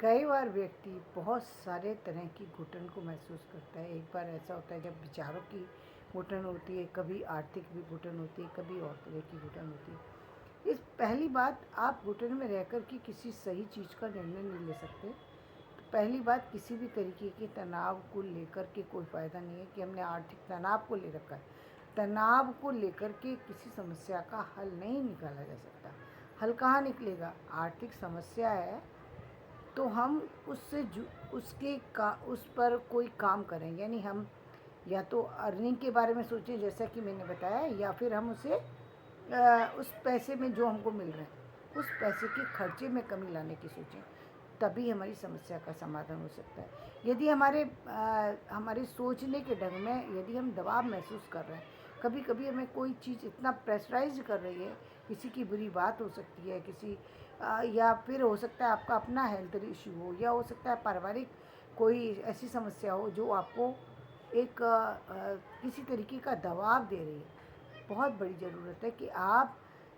कई बार व्यक्ति बहुत सारे तरह की घुटन को महसूस करता है। एक बार ऐसा होता है जब विचारों की घुटन होती है, कभी आर्थिक भी घुटन होती है, कभी और तरह की घुटन होती है। इस पहली बात, आप घुटन में रहकर के किसी सही चीज़ का निर्णय नहीं ले सकते। तो पहली बात, किसी भी तरीके के तनाव को लेकर के कोई फ़ायदा नहीं है कि हमने आर्थिक तनाव को ले रखा है। तनाव को लेकर के किसी समस्या का हल नहीं निकाला जा सकता। हल कहाँ निकलेगा? आर्थिक समस्या है तो हम उस पर कोई काम करें, यानी हम या तो अर्निंग के बारे में सोचें जैसा कि मैंने बताया, या फिर हम उस पैसे में जो हमको मिल रहा है उस पैसे के खर्चे में कमी लाने की सोचें, तभी हमारी समस्या का समाधान हो सकता है। यदि हमारे सोचने के ढंग में यदि हम दबाव महसूस कर रहे हैं, कभी कभी हमें कोई चीज़ इतना प्रेशराइज कर रही है, किसी की बुरी बात हो सकती है, या फिर हो सकता है आपका अपना हेल्थ इशू हो, या हो सकता है पारिवारिक कोई ऐसी समस्या हो जो आपको किसी तरीके का दबाव दे रही है। बहुत बड़ी ज़रूरत है कि आप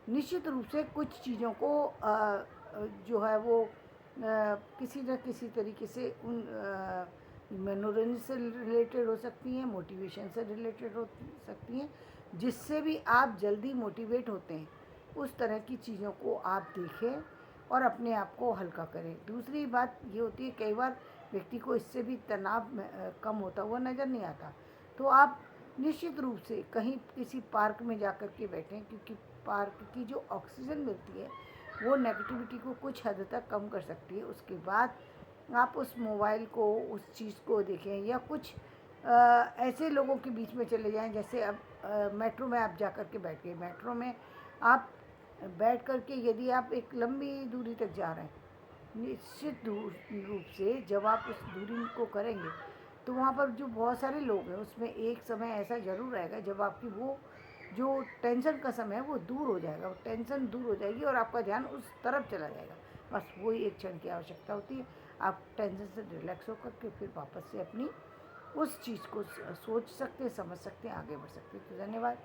निश्चित रूप से कुछ चीज़ों को जो है वो किसी न किसी तरीके से मनोरंजन से रिलेटेड हो सकती हैं, मोटिवेशन से रिलेटेड हो सकती हैं, जिससे भी आप जल्दी मोटिवेट होते हैं। उस तरह की चीज़ों को आप देखें और अपने आप को हल्का करें। दूसरी बात ये होती है, कई बार व्यक्ति को इससे भी तनाव कम होता हुआ नज़र नहीं आता, तो आप निश्चित रूप से कहीं किसी पार्क में जा कर के बैठें, क्योंकि पार्क की जो ऑक्सीजन मिलती है वो नेगेटिविटी को कुछ हद तक कम कर सकती है। उसके बाद आप उस मोबाइल को, उस चीज़ को देखें, या कुछ ऐसे लोगों के बीच में चले जाएं, जैसे अब मेट्रो में आप जा कर के बैठ गए। मेट्रो में आप बैठ कर के यदि आप एक लंबी दूरी तक जा रहे हैं, निश्चित रूप से जब आप उस दूरी को करेंगे तो वहाँ पर जो बहुत सारे लोग हैं उसमें एक समय ऐसा ज़रूर आएगा जब आपकी वो जो टेंशन का समय है वो दूर हो जाएगा, वो टेंशन दूर हो जाएगी और आपका ध्यान उस तरफ चला जाएगा। बस वही एक क्षण की आवश्यकता होती है। आप टेंशन से रिलैक्स होकर के फिर वापस से अपनी उस चीज़ को सोच सकते हैं, समझ सकते हैं, आगे बढ़ सकते हैं। तो धन्यवाद।